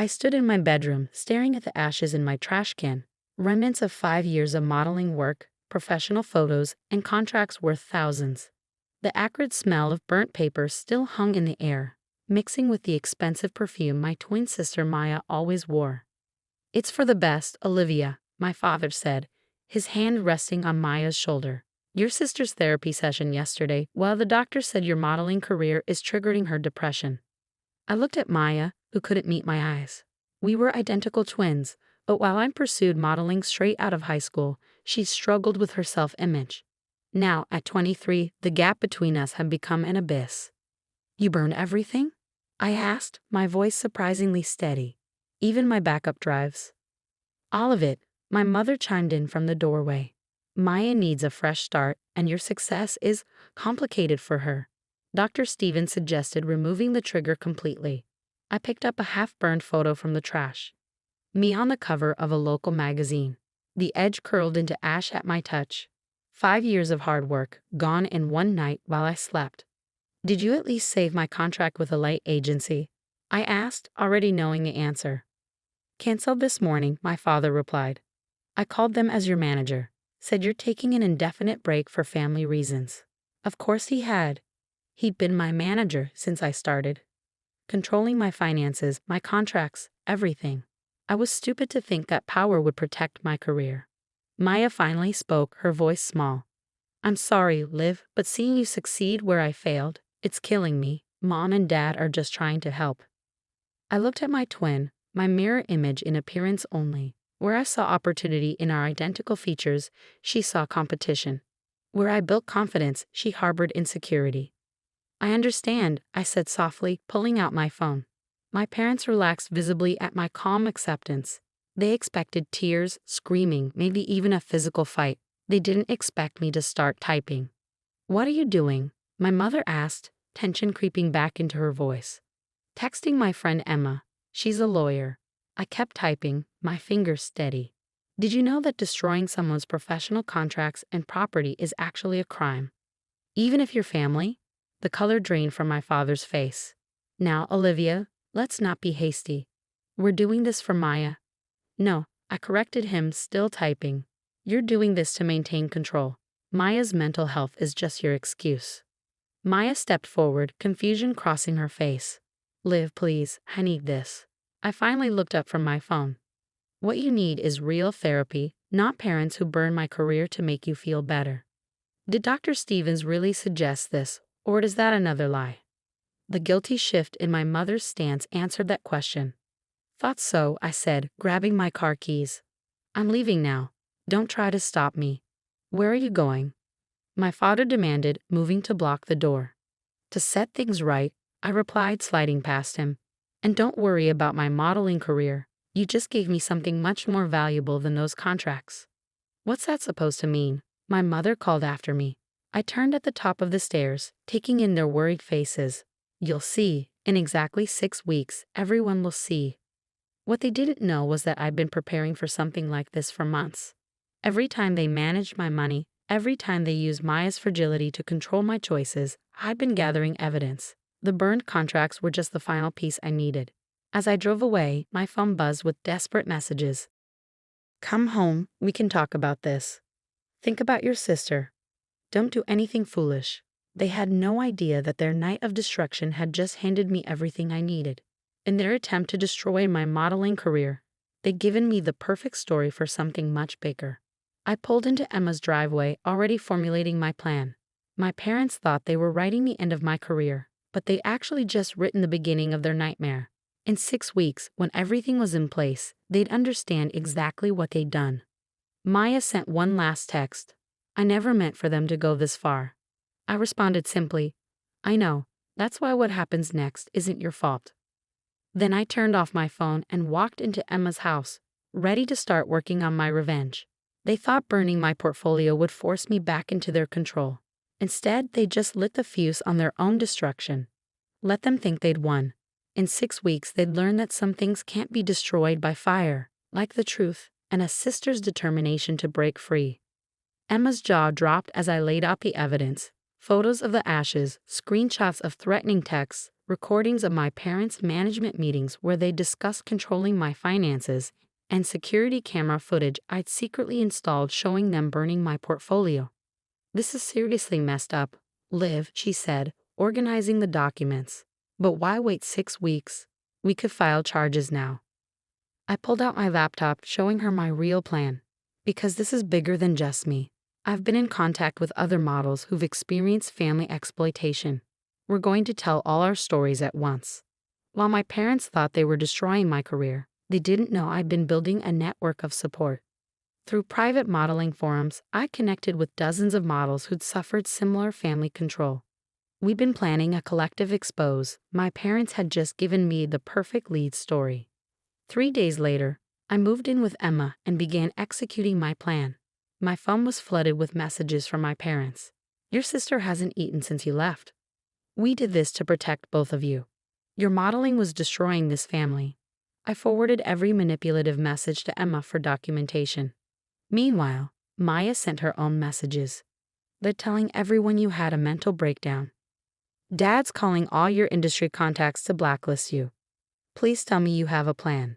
I stood in my bedroom, staring at the ashes in my trash can, remnants of 5 years of modeling work, professional photos, and contracts worth thousands. The acrid smell of burnt paper still hung in the air, mixing with the expensive perfume my twin sister Maya always wore. "It's for the best, Olivia," my father said, his hand resting on Maya's shoulder. "Your sister's therapy session yesterday, well, the doctor said your modeling career is triggering her depression." I looked at Maya, who couldn't meet my eyes. We were identical twins, but while I pursued modeling straight out of high school, she struggled with her self-image. Now, at 23, the gap between us had become an abyss. "You burned everything?" I asked, my voice surprisingly steady. "Even my backup drives?" "All of it," my mother chimed in from the doorway. "Maya needs a fresh start, and your success is complicated for her." Dr. Stevens suggested removing the trigger completely. I picked up a half-burned photo from the trash. Me on the cover of a local magazine. The edge curled into ash at my touch. 5 years of hard work, gone in one night while I slept. "Did you at least save my contract with a light agency?" I asked, already knowing the answer. "Canceled this morning," my father replied. "I called them as your manager. Said you're taking an indefinite break for family reasons." Of course he had. He'd been my manager since I started, controlling my finances, my contracts, everything. I was stupid to think that power would protect my career. Maya finally spoke, her voice small. "I'm sorry, Liv, but seeing you succeed where I failed, it's killing me. Mom and Dad are just trying to help." I looked at my twin, my mirror image in appearance only. Where I saw opportunity in our identical features, she saw competition. Where I built confidence, she harbored insecurity. "I understand," I said softly, pulling out my phone. My parents relaxed visibly at my calm acceptance. They expected tears, screaming, maybe even a physical fight. They didn't expect me to start typing. "What are you doing?" my mother asked, tension creeping back into her voice. "Texting my friend Emma. She's a lawyer." I kept typing, my fingers steady. "Did you know that destroying someone's professional contracts and property is actually a crime? Even if you're family?" The color drained from my father's face. "Now, Olivia, let's not be hasty. We're doing this for Maya." "No," I corrected him, still typing. "You're doing this to maintain control. Maya's mental health is just your excuse." Maya stepped forward, confusion crossing her face. "Liv, please, I need this." I finally looked up from my phone. "What you need is real therapy, not parents who burn my career to make you feel better." Did Dr. Stevens really suggest this, or is that another lie? The guilty shift in my mother's stance answered that question. "Thought so," I said, grabbing my car keys. "I'm leaving now. Don't try to stop me." "Where are you going?" my father demanded, moving to block the door. "To set things right," I replied, sliding past him. "And don't worry about my modeling career. You just gave me something much more valuable than those contracts." "What's that supposed to mean?" my mother called after me. I turned at the top of the stairs, taking in their worried faces. "You'll see. In exactly 6 weeks, everyone will see." What they didn't know was that I'd been preparing for something like this for months. Every time they managed my money, every time they used Maya's fragility to control my choices, I'd been gathering evidence. The burned contracts were just the final piece I needed. As I drove away, my phone buzzed with desperate messages. "Come home, we can talk about this. Think about your sister. Don't do anything foolish." They had no idea that their night of destruction had just handed me everything I needed. In their attempt to destroy my modeling career, they'd given me the perfect story for something much bigger. I pulled into Emma's driveway, already formulating my plan. My parents thought they were writing the end of my career, but they'd actually just written the beginning of their nightmare. In 6 weeks, when everything was in place, they'd understand exactly what they'd done. Maya sent one last text. "I never meant for them to go this far." I responded simply, "I know. That's why what happens next isn't your fault." Then I turned off my phone and walked into Emma's house, ready to start working on my revenge. They thought burning my portfolio would force me back into their control. Instead, they just lit the fuse on their own destruction. Let them think they'd won. In 6 weeks, they'd learn that some things can't be destroyed by fire, like the truth and a sister's determination to break free. Emma's jaw dropped as I laid out the evidence. Photos of the ashes, screenshots of threatening texts, recordings of my parents' management meetings where they discussed controlling my finances, and security camera footage I'd secretly installed showing them burning my portfolio. "This is seriously messed up, Liv," she said, organizing the documents. "But why wait 6 weeks? We could file charges now." I pulled out my laptop, showing her my real plan. "Because this is bigger than just me. I've been in contact with other models who've experienced family exploitation. We're going to tell all our stories at once." While my parents thought they were destroying my career, they didn't know I'd been building a network of support. Through private modeling forums, I connected with dozens of models who'd suffered similar family control. We'd been planning a collective expose. My parents had just given me the perfect lead story. 3 days later, I moved in with Emma and began executing my plan. My phone was flooded with messages from my parents. "Your sister hasn't eaten since you left. We did this to protect both of you. Your modeling was destroying this family." I forwarded every manipulative message to Emma for documentation. Meanwhile, Maya sent her own messages. "They're telling everyone you had a mental breakdown. Dad's calling all your industry contacts to blacklist you. Please tell me you have a plan."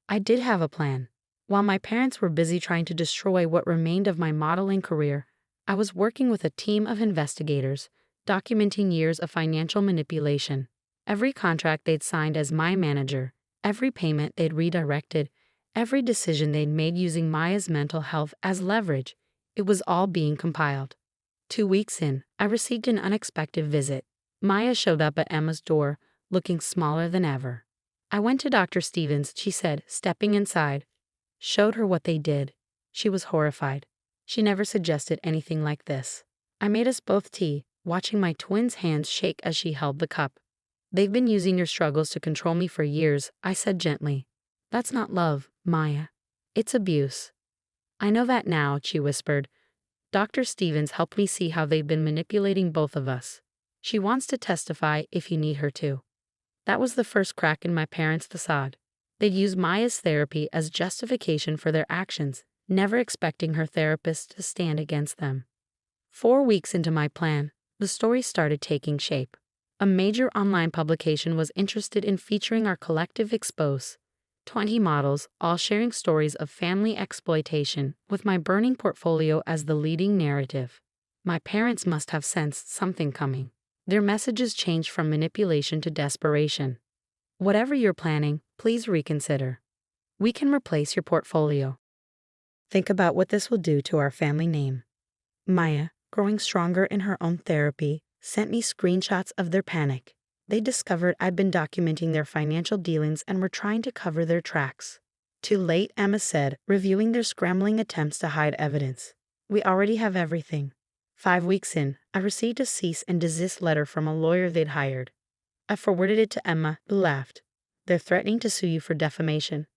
I did have a plan. While my parents were busy trying to destroy what remained of my modeling career, I was working with a team of investigators, documenting years of financial manipulation. Every contract they'd signed as my manager, every payment they'd redirected, every decision they'd made using Maya's mental health as leverage, it was all being compiled. 2 weeks in, I received an unexpected visit. Maya showed up at Emma's door, looking smaller than ever. "I went to Dr. Stevens," she said, stepping inside. Showed her what they did. She was horrified. She never suggested anything like this. I made us both tea, watching my twins' hands shake as she held the cup. "They've been using your struggles to control me for years," I said gently. "That's not love, Maya. It's abuse." "I know that now," she whispered. "Dr. Stevens helped me see how they've been manipulating both of us. She wants to testify if you need her to." That was the first crack in my parents' facade. They'd use Maya's therapy as justification for their actions, never expecting her therapist to stand against them. 4 weeks into my plan, the story started taking shape. A major online publication was interested in featuring our collective expose. 20 models, all sharing stories of family exploitation, with my burning portfolio as the leading narrative. My parents must have sensed something coming. Their messages changed from manipulation to desperation. "Whatever you're planning, please reconsider. We can replace your portfolio. Think about what this will do to our family name." Maya, growing stronger in her own therapy, sent me screenshots of their panic. They discovered I'd been documenting their financial dealings and were trying to cover their tracks. "Too late," Emma said, reviewing their scrambling attempts to hide evidence. "We already have everything." 5 weeks in, I received a cease and desist letter from a lawyer they'd hired. I forwarded it to Emma, who laughed. "They're threatening to sue you for defamation."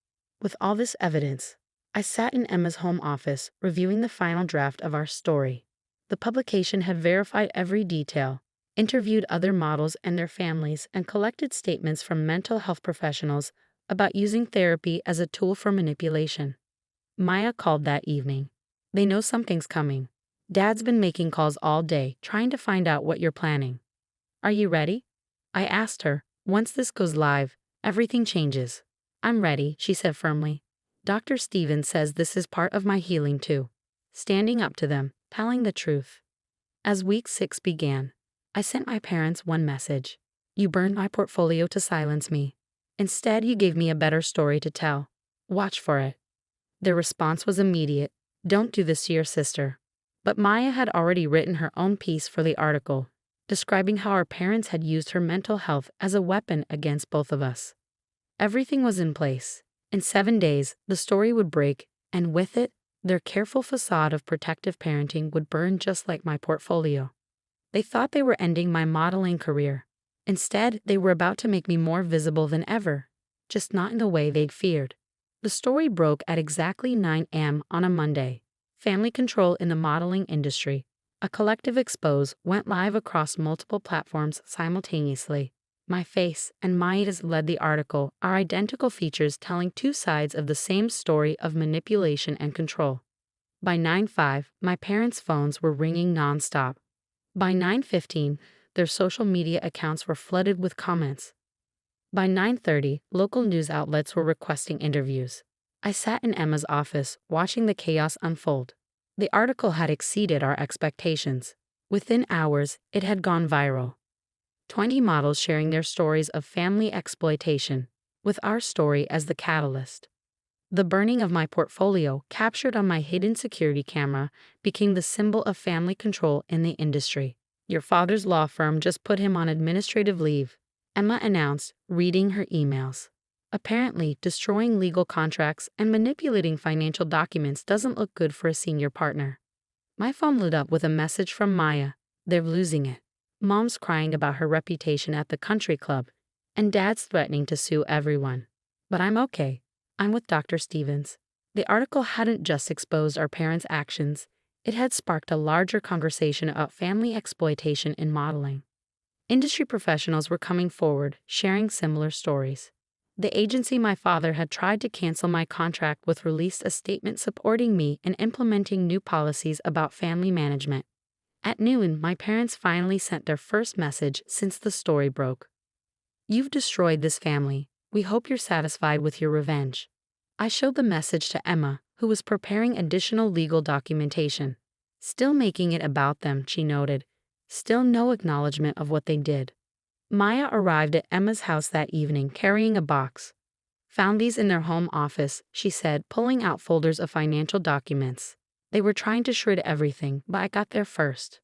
With all this evidence, I sat in Emma's home office, reviewing the final draft of our story. The publication had verified every detail, interviewed other models and their families, and collected statements from mental health professionals about using therapy as a tool for manipulation. Maya called that evening. "They know something's coming. Dad's been making calls all day, trying to find out what you're planning. Are you ready?" I asked her. "Once this goes live, everything changes." "I'm ready," she said firmly. "Dr. Stevens says this is part of my healing too." Standing up to them, telling the truth. As week 6 began, I sent my parents one message. "You burned my portfolio to silence me. Instead, you gave me a better story to tell. Watch for it." Their response was immediate. "Don't do this to your sister." But Maya had already written her own piece for the article, describing how our parents had used her mental health as a weapon against both of us. Everything was in place. In 7 days, the story would break, and with it, their careful facade of protective parenting would burn just like my portfolio. They thought they were ending my modeling career. Instead, they were about to make me more visible than ever, just not in the way they'd feared. The story broke at exactly 9 a.m. on a Monday. Family control in the modeling industry. A collective expose went live across multiple platforms simultaneously. My face and Maida's led the article, our identical features telling 2 sides of the same story of manipulation and control. By 9:05, my parents' phones were ringing nonstop. By 9:15, Their social media accounts were flooded with comments. By 9:30, local news outlets were requesting interviews. I sat in Emma's office, watching the chaos unfold. The article had exceeded our expectations. Within hours, it had gone viral. 20 models sharing their stories of family exploitation, with our story as the catalyst. The burning of my portfolio, captured on my hidden security camera, became the symbol of family control in the industry. Your father's law firm just put him on administrative leave, Emma announced, reading her emails. Apparently, destroying legal contracts and manipulating financial documents doesn't look good for a senior partner. My phone lit up with a message from Maya. They're losing it. Mom's crying about her reputation at the country club, and Dad's threatening to sue everyone. But I'm okay. I'm with Dr. Stevens. The article hadn't just exposed our parents' actions, it had sparked a larger conversation about family exploitation in modeling. Industry professionals were coming forward, sharing similar stories. The agency my father had tried to cancel my contract with released a statement supporting me and implementing new policies about family management. At noon, my parents finally sent their first message since the story broke. You've destroyed this family. We hope you're satisfied with your revenge. I showed the message to Emma, who was preparing additional legal documentation. Still making it about them, she noted. Still no acknowledgement of what they did. Maya arrived at Emma's house that evening carrying a box. Found these in their home office, she said, pulling out folders of financial documents. They were trying to shred everything, but I got there first.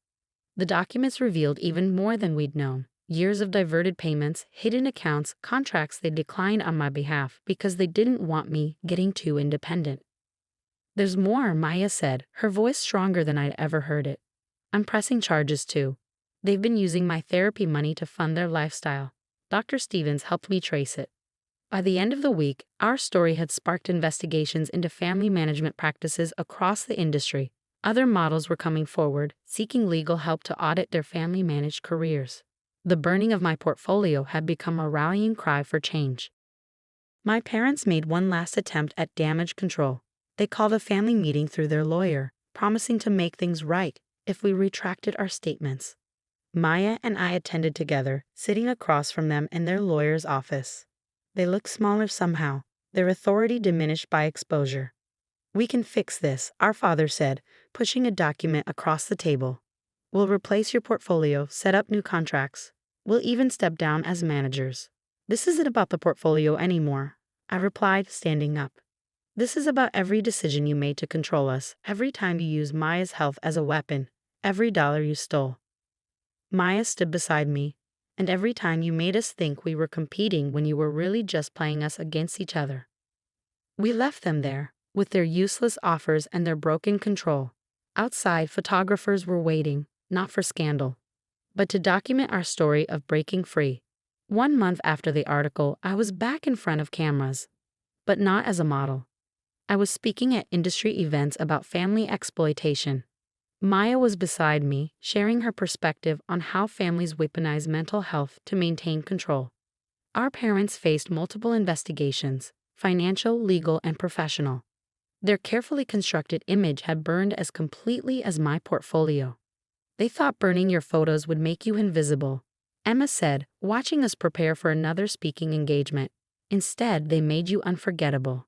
The documents revealed even more than we'd known. Years of diverted payments, hidden accounts, contracts they declined on my behalf because they didn't want me getting too independent. There's more, Maya said, her voice stronger than I'd ever heard it. I'm pressing charges too. They've been using my therapy money to fund their lifestyle. Dr. Stevens helped me trace it. By the end of the week, our story had sparked investigations into family management practices across the industry. Other models were coming forward, seeking legal help to audit their family-managed careers. The burning of my portfolio had become a rallying cry for change. My parents made one last attempt at damage control. They called a family meeting through their lawyer, promising to make things right if we retracted our statements. Maya and I attended together, sitting across from them in their lawyer's office. They looked smaller somehow, their authority diminished by exposure. We can fix this, our father said, pushing a document across the table. We'll replace your portfolio, set up new contracts. We'll even step down as managers. This isn't about the portfolio anymore, I replied, standing up. This is about every decision you made to control us, every time you used Maya's health as a weapon, every dollar you stole. Maya stood beside me, and every time you made us think we were competing when you were really just playing us against each other. We left them there, with their useless offers and their broken control. Outside, photographers were waiting, not for scandal, but to document our story of breaking free. 1 month after the article, I was back in front of cameras, but not as a model. I was speaking at industry events about family exploitation. Maya was beside me, sharing her perspective on how families weaponize mental health to maintain control. Our parents faced multiple investigations, financial, legal, and professional. Their carefully constructed image had burned as completely as my portfolio. They thought burning your photos would make you invisible, Emma said, watching us prepare for another speaking engagement. Instead, they made you unforgettable.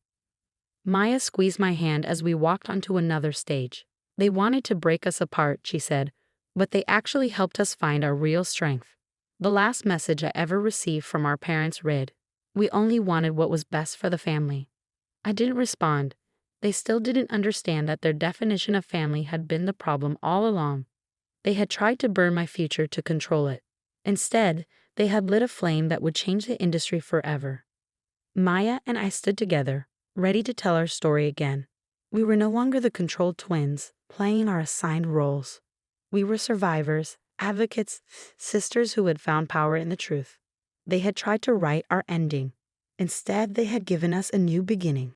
Maya squeezed my hand as we walked onto another stage. They wanted to break us apart, she said, but they actually helped us find our real strength. The last message I ever received from our parents read, "We only wanted what was best for the family." I didn't respond. They still didn't understand that their definition of family had been the problem all along. They had tried to burn my future to control it. Instead, they had lit a flame that would change the industry forever. Maya and I stood together, ready to tell our story again. We were no longer the controlled twins, playing our assigned roles. We were survivors, advocates, sisters who had found power in the truth. They had tried to write our ending. Instead, they had given us a new beginning.